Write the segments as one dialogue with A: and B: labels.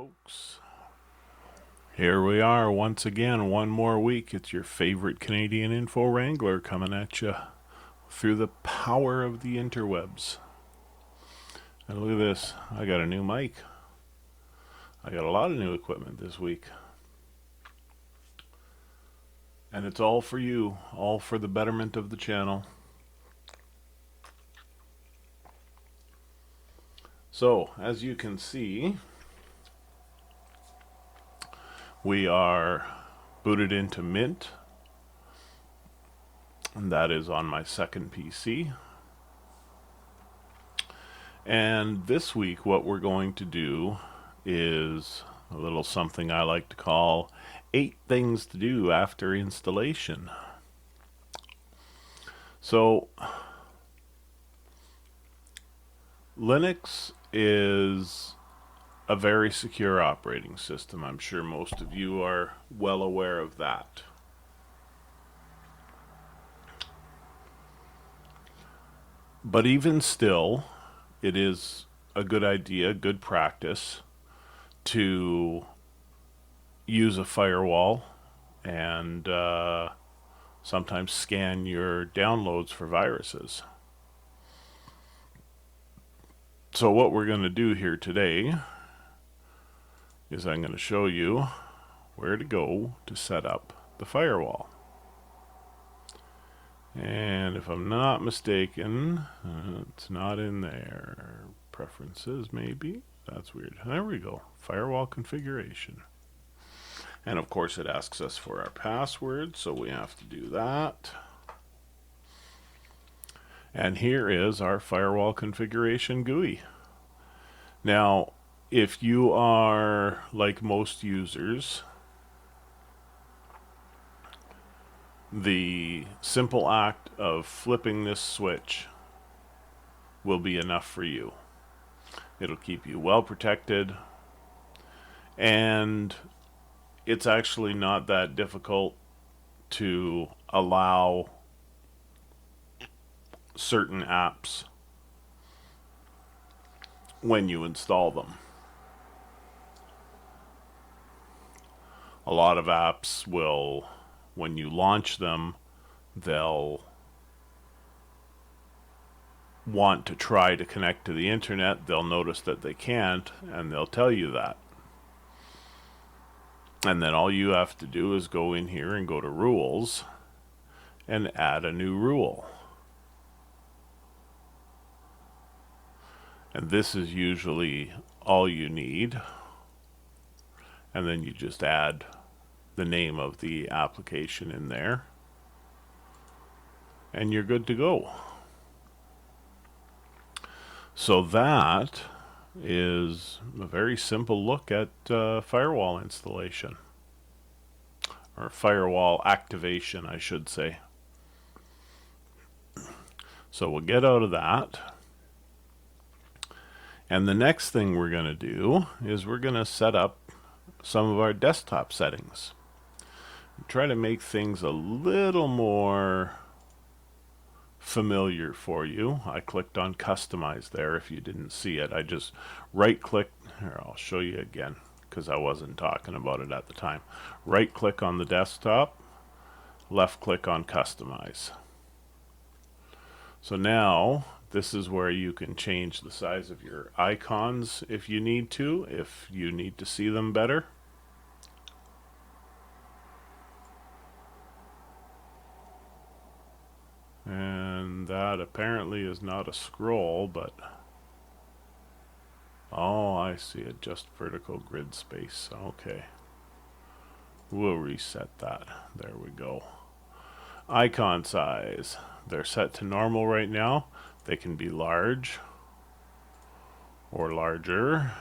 A: folks. Here we are once again, one more week. It's your favorite Canadian info wrangler coming at you through the power of the interwebs. And look at this, I got a new mic. I got a lot of new equipment this week. And it's all for you, all for the betterment of the channel. So, as you can see, we are booted into Mint, and that is on my second PC. And this week what we're going to do is a little something I like to call 8 things to do after installation. So Linux is a very secure operating system. I'm sure most of you are well aware of that. But even still, it is a good idea, good practice to use a firewall and sometimes scan your downloads for viruses. So what we're going to do here today is I'm going to show you where to go to set up the firewall. And if I'm not mistaken, it's not in there. Preferences, maybe? That's weird. There we go. Firewall configuration. And of course it asks us for our password, so we have to do that. And here is our firewall configuration GUI. Now, if you are like most users, the simple act of flipping this switch will be enough for you. It'll keep you well protected, and it's actually not that difficult to allow certain apps when you install them. A lot of apps will, when you launch them, they'll want to try to connect to the internet. They'll notice that they can't, and they'll tell you that. And then all you have to do is go in here and go to rules and add a new rule. And this is usually all you need. And then you just add the name of the application in there, and you're good to go. So that is a very simple look at firewall installation, or firewall activation, I should say. So we'll get out of that. And the next thing we're going to do is we're going to set up some of our desktop settings. Try to make things a little more familiar for you. I clicked on customize there if you didn't see it. I just right click, here I'll show you again because I wasn't talking about it at the time. Right click on the desktop, left click on customize. So now this is where you can change the size of your icons if you need to see them better. And that apparently is not a scroll, but oh, I see it, just vertical grid space. Okay, we'll reset that. There we go. Icon size, they're set to normal right now. They can be large or larger,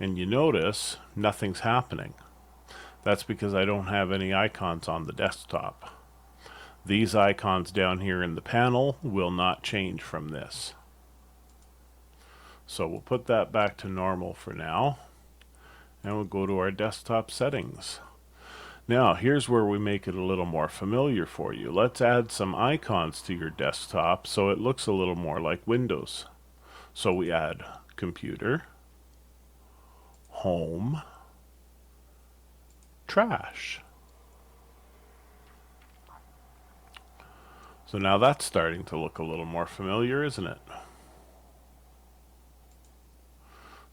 A: and you notice nothing's happening. That's because I don't have any icons on the desktop. These icons down here in the panel will not change from this. So we'll put that back to normal for now, and we'll go to our desktop settings. Now here's where we make it a little more familiar for you. Let's add some icons to your desktop so it looks a little more like Windows. So we add computer, home, trash. So now that's starting to look a little more familiar, isn't it?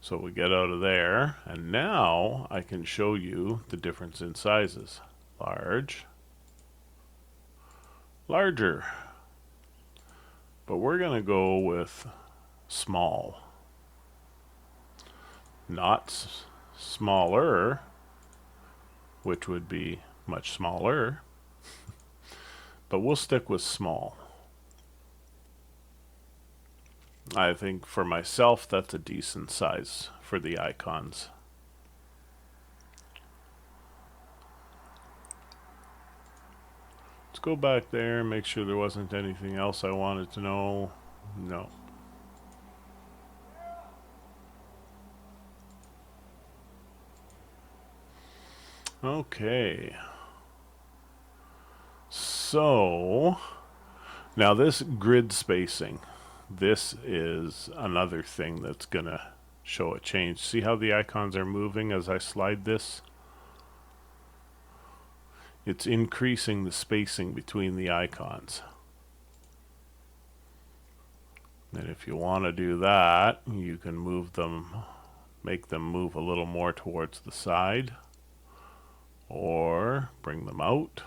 A: So we get out of there, and now I can show you the difference in sizes. Large, larger. But we're going to go with small. Not smaller, which would be much smaller, but we'll stick with small. I think for myself that's a decent size for the icons. Let's go back there and make sure there wasn't anything else I wanted to know. No. Okay. So now this grid spacing, this is another thing that's gonna show a change. See how the icons are moving as I slide this? It's increasing the spacing between the icons. And if you want to do that, you can move them, make them move a little more towards the side, or bring them out.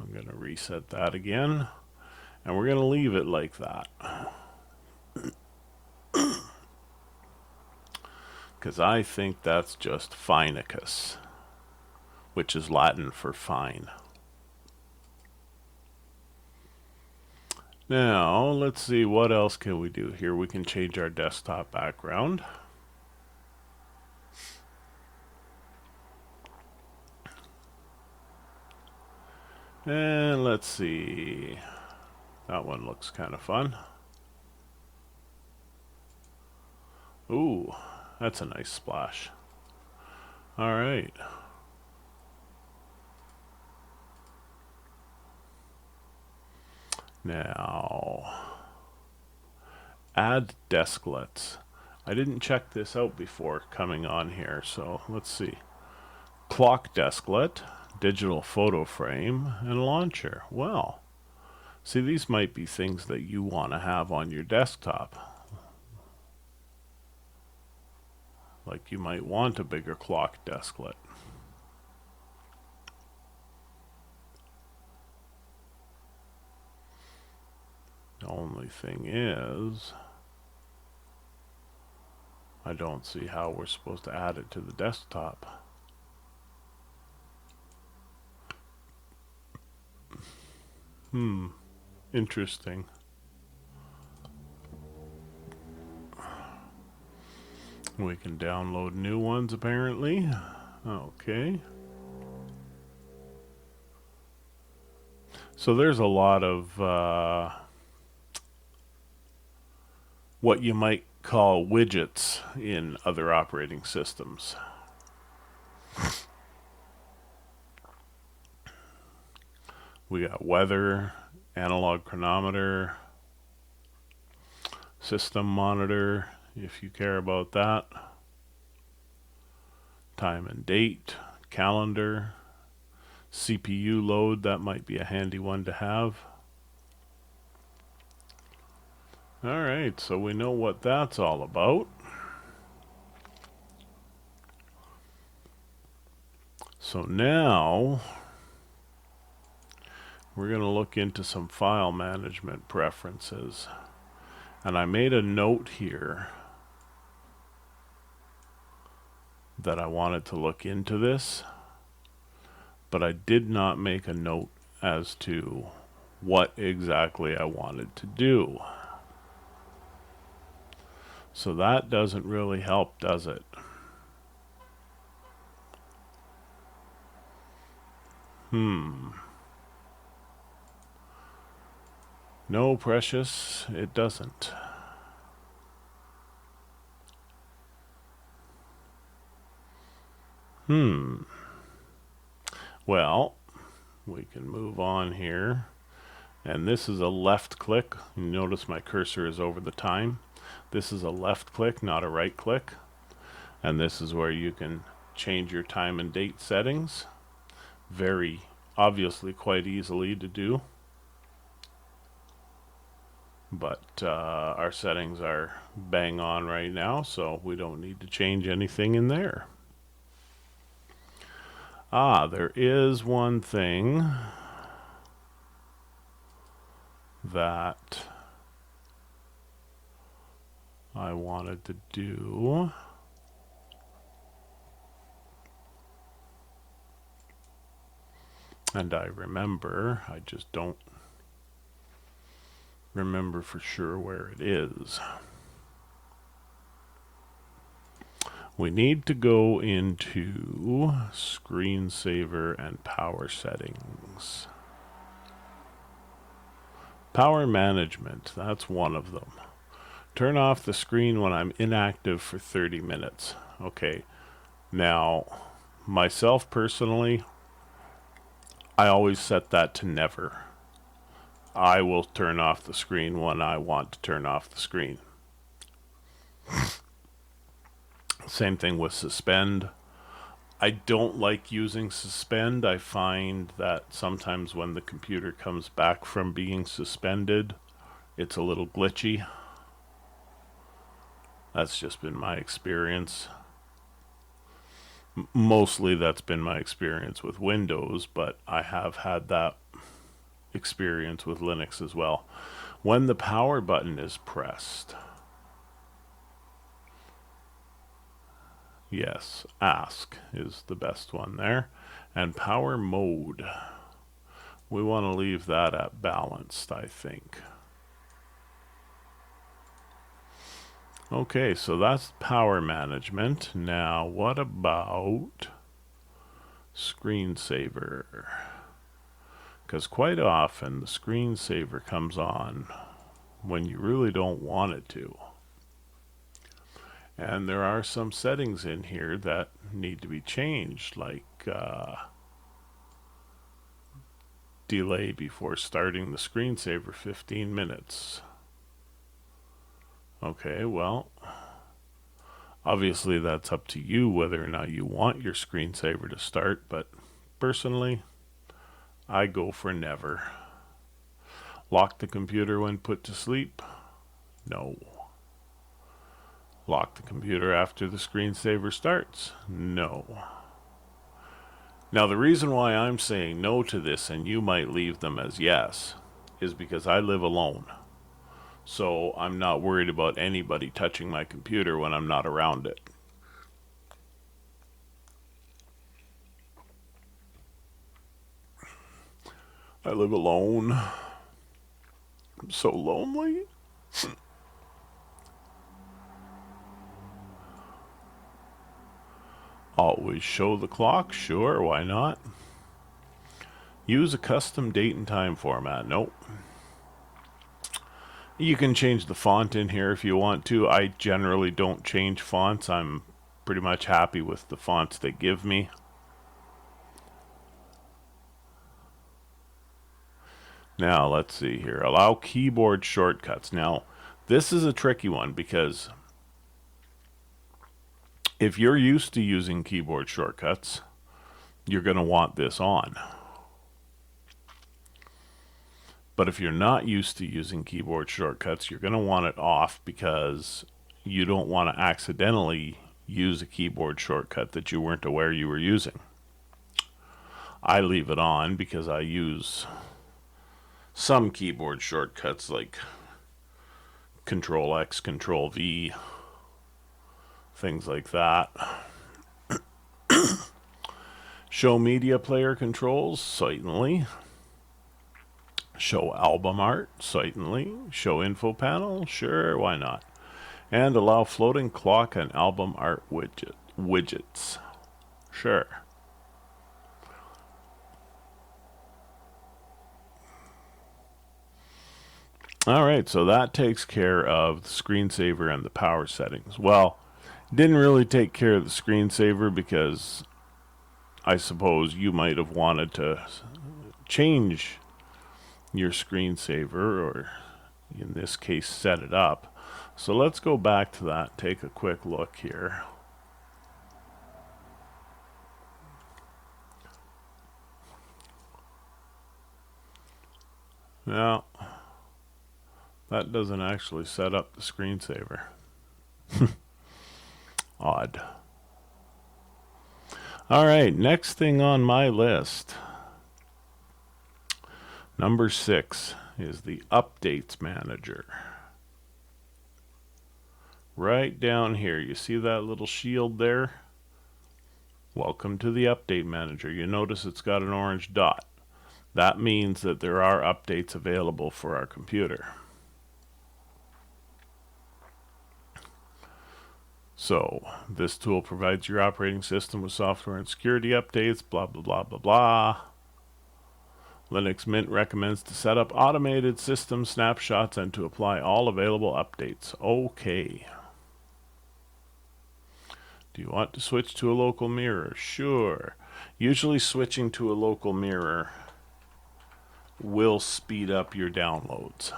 A: I'm going to reset that again, and we're going to leave it like that. Because I think that's just finicus, which is Latin for fine. Now, let's see, what else can we do here? We can change our desktop background. And let's see, that one looks kind of fun. Ooh, that's a nice splash. All right. Now, add desklets. I didn't check this out before coming on here, so let's see. Clock desklet, digital photo frame, and launcher. Well, see, these might be things that you want to have on your desktop. Like you might want a bigger clock desklet. The only thing is, I don't see how we're supposed to add it to the desktop. Interesting. We can download new ones apparently. Okay. So there's a lot of what you might call widgets in other operating systems. We got weather, analog chronometer, system monitor, if you care about that, time and date, calendar, CPU load, that might be a handy one to have. Alright, so we know what that's all about. So now we're going to look into some file management preferences. And I made a note here that I wanted to look into this, but I did not make a note as to what exactly I wanted to do. So that doesn't really help, does it? No, precious, it doesn't. Well, we can move on here. And this is a left click. You notice my cursor is over the time. This is a left click, not a right click. And this is where you can change your time and date settings. Very obviously quite easily to do. But our settings are bang on right now, so we don't need to change anything in there. There is one thing that I wanted to do. And I remember, I just don't remember for sure where it is. We need to go into screensaver and power settings. Power management, that's one of them. Turn off the screen when I'm inactive for 30 minutes. Okay, now myself personally, I always set that to never. I will turn off the screen when I want to turn off the screen. Same thing with suspend. I don't like using suspend. I find that sometimes when the computer comes back from being suspended, it's a little glitchy. That's just been my experience. Mostly that's been my experience with Windows, but I have had that experience with Linux as well. When the power button is pressed, yes, ask is the best one there. And power mode, we want to leave that at balanced, I think. Okay, so that's power management. Now, what about screensaver? Because quite often the screensaver comes on when you really don't want it to. And there are some settings in here that need to be changed, like delay before starting the screensaver 15 minutes. Okay, well, obviously that's up to you whether or not you want your screensaver to start, but personally, I go for never. Lock the computer when put to sleep? No. Lock the computer after the screensaver starts? No. Now the reason why I'm saying no to this, and you might leave them as yes, is because I live alone. So I'm not worried about anybody touching my computer when I'm not around it. I live alone. I'm so lonely. Always show the clock? Sure, why not? Use a custom date and time format. Nope. You can change the font in here if you want to. I generally don't change fonts. I'm pretty much happy with the fonts they give me. Now, let's see here. Allow keyboard shortcuts. Now, this is a tricky one because if you're used to using keyboard shortcuts, you're going to want this on. But if you're not used to using keyboard shortcuts, you're going to want it off because you don't want to accidentally use a keyboard shortcut that you weren't aware you were using. I leave it on because I use some keyboard shortcuts like Control X, Control V, things like that. Show media player controls, certainly. Show album art, certainly. Show info panel, sure, why not? And allow floating clock and album art widgets. Sure. Alright, so that takes care of the screensaver and the power settings. Well, didn't really take care of the screensaver because I suppose you might have wanted to change your screensaver, or in this case set it up. So let's go back to that, take a quick look here. Now, that doesn't actually set up the screensaver. Odd. Alright, next thing on my list. Number 6 is the Updates Manager. Right down here, you see that little shield there? Welcome to the Update Manager. You notice it's got an orange dot. That means that there are updates available for our computer. So, this tool provides your operating system with software and security updates, blah, blah, blah, blah, blah. Linux Mint recommends to set up automated system snapshots and to apply all available updates. Okay. Do you want to switch to a local mirror? Sure. Usually switching to a local mirror will speed up your downloads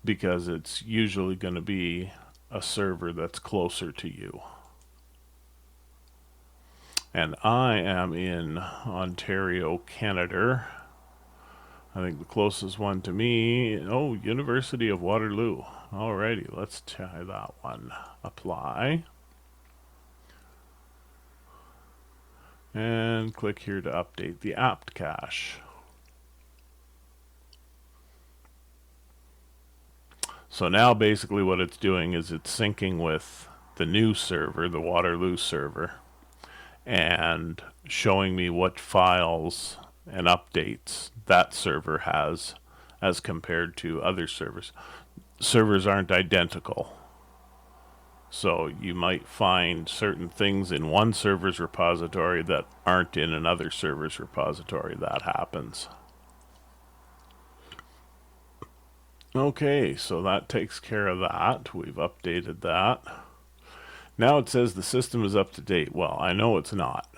A: because it's usually going to be a server that's closer to you. And I am in Ontario, Canada. I think the closest one to me, oh, University of Waterloo. Alrighty, let's try that one. Apply. And click here to update the apt cache. So now basically what it's doing is it's syncing with the new server, the Waterloo server, and showing me what files and updates that server has as compared to other servers. Servers aren't identical. So you might find certain things in one server's repository that aren't in another server's repository. That happens. Okay, so that takes care of that. We've updated that. Now it says the system is up to date. Well, I know it's not,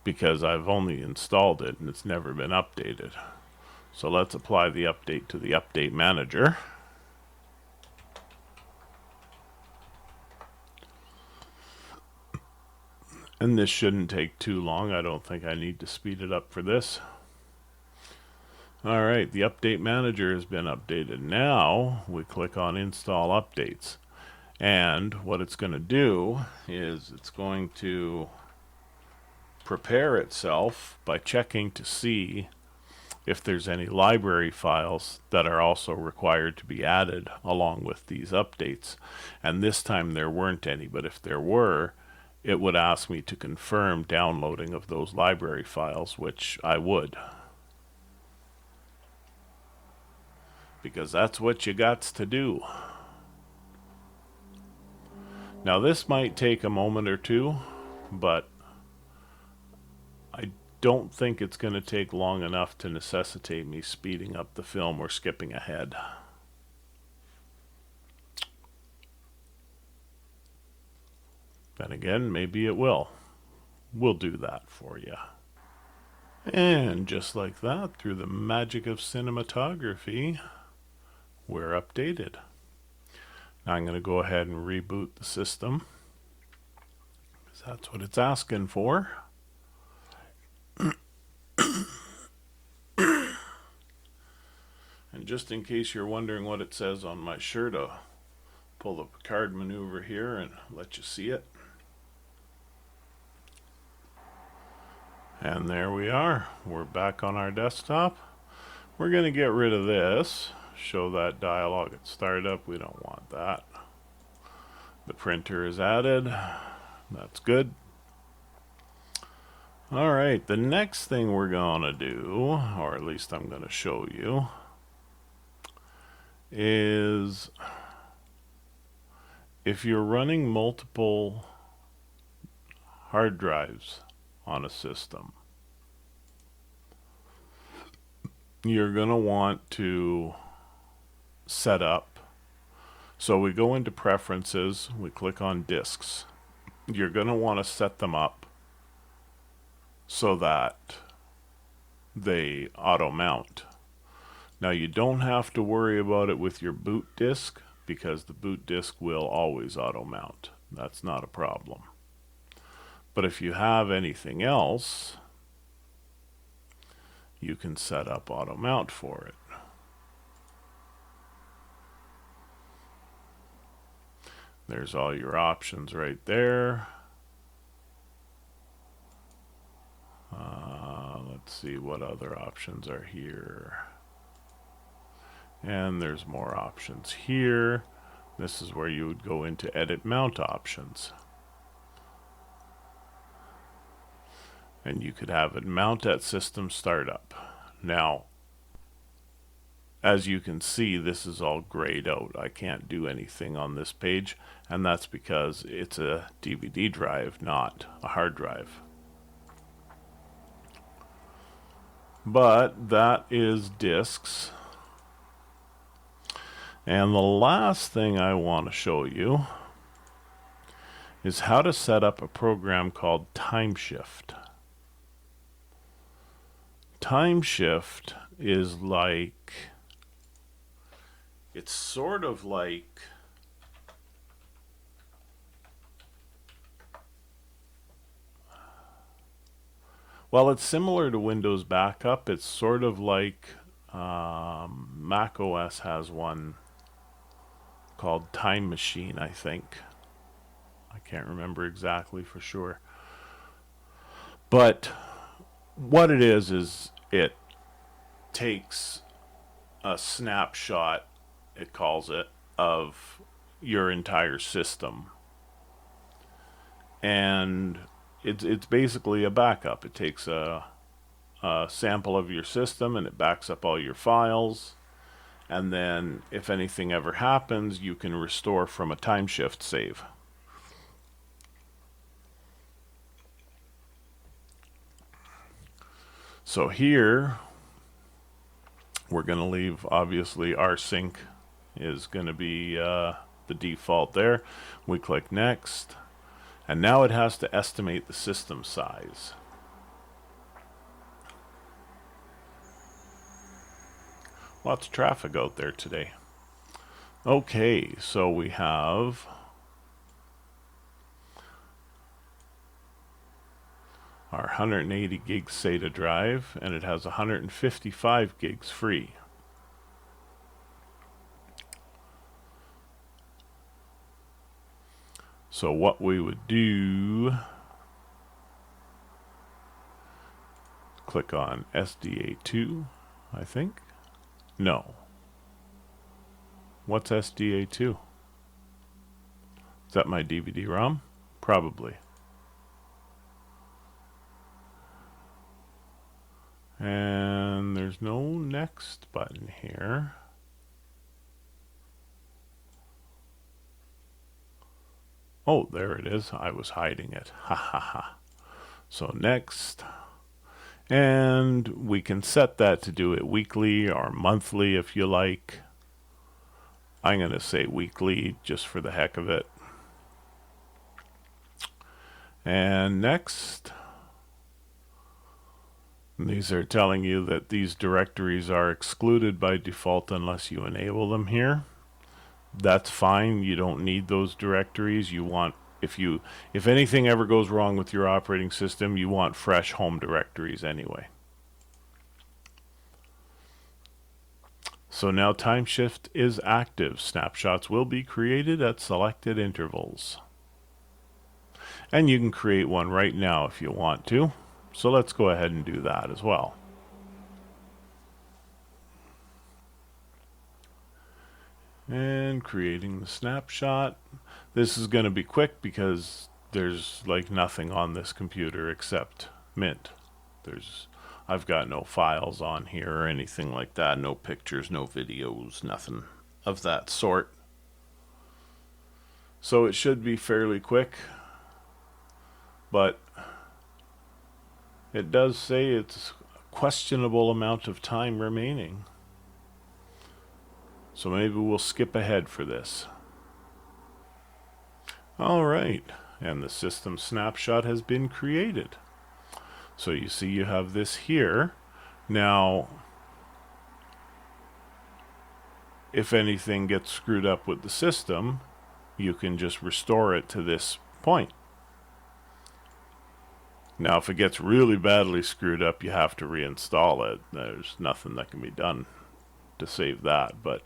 A: because I've only installed it and it's never been updated. So let's apply the update to the Update Manager. And this shouldn't take too long. I don't think I need to speed it up for this. Alright, the Update Manager has been updated. Now we click on Install Updates. And what it's going to do is it's going to prepare itself by checking to see if there's any library files that are also required to be added along with these updates. And this time there weren't any, but if there were, it would ask me to confirm downloading of those library files, which I would. Because that's what you got to do. Now this might take a moment or two, but I don't think it's going to take long enough to necessitate me speeding up the film or skipping ahead. Then again, maybe it will. We'll do that for you. And just like that, through the magic of cinematography, we're updated. Now I'm going to go ahead and reboot the system, because that's what it's asking for. And just in case you're wondering what it says on my shirt, I'll pull the Picard maneuver here and let you see it. And there we are. We're back on our desktop. We're going to get rid of this. Show that dialog at startup. We don't want that. The printer is added. That's good. Alright, the next thing we're going to do, or at least I'm going to show you, is if you're running multiple hard drives on a system, you're going to want to set up. So we go into preferences, we click on disks. You're going to want to set them up so that they auto mount. Now you don't have to worry about it with your boot disk, because the boot disk will always auto mount. That's not a problem. But if you have anything else, you can set up auto mount for it. There's all your options right there. Let's see what other options are here. And there's more options here. This is where you would go into edit mount options. And you could have it mount at system startup. Now, as you can see, this is all grayed out. I can't do anything on this page, and that's because it's a DVD drive, not a hard drive. But that is disks. And the last thing I want to show you is how to set up a program called TimeShift. TimeShift is like, it's sort of like well, it's similar to Windows Backup. It's sort of like Mac OS has one called Time Machine, I think. I can't remember exactly for sure. But what it is it takes a snapshot, it calls it, of your entire system. And it's basically a backup. It takes a sample of your system and it backs up all your files. And then if anything ever happens, you can restore from a TimeShift save. So here, we're going to leave, obviously, our sync is going to be the default there. We click next. And now it has to estimate the system size. Lots of traffic out there today. Okay, so we have our 180 gig SATA drive, and it has 155 gigs free. So what we would do, click on SDA2, I think. No. What's SDA2? Is that my DVD-ROM? Probably. And there's no next button here. Oh, there it is. I was hiding it. Ha ha ha. So next. And we can set that to do it weekly or monthly if you like. I'm going to say weekly just for the heck of it. And next. These are telling you that these directories are excluded by default unless you enable them here. That's fine. You don't need those directories. You want, if anything ever goes wrong with your operating system, you want fresh home directories anyway. So now TimeShift is active. Snapshots will be created at selected intervals. And you can create one right now if you want to. So let's go ahead and do that as well. And creating the snapshot. This is going to be quick because there's like nothing on this computer except Mint. I've got no files on here or anything like that. No pictures, no videos, nothing of that sort. So it should be fairly quick. But it does say it's a questionable amount of time remaining. So maybe we'll skip ahead for this. Alright, and the system snapshot has been created. So you see you have this here. Now, if anything gets screwed up with the system, you can just restore it to this point. Now, if it gets really badly screwed up, you have to reinstall it. There's nothing that can be done to save that. But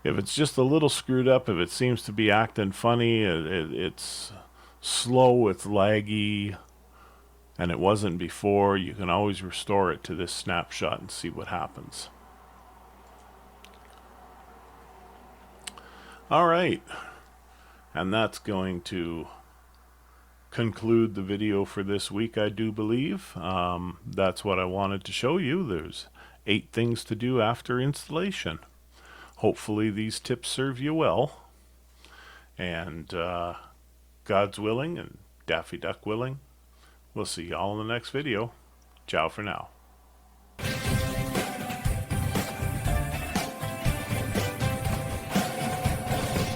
A: if it's just a little screwed up, if it seems to be acting funny, it's slow, it's laggy, and it wasn't before, you can always restore it to this snapshot and see what happens. All right, and that's going to conclude the video for this week, I do believe. That's what I wanted to show you. There's 8 things to do after installation. Hopefully these tips serve you well, and God's willing and Daffy Duck willing, we'll see y'all in the next video. Ciao for now.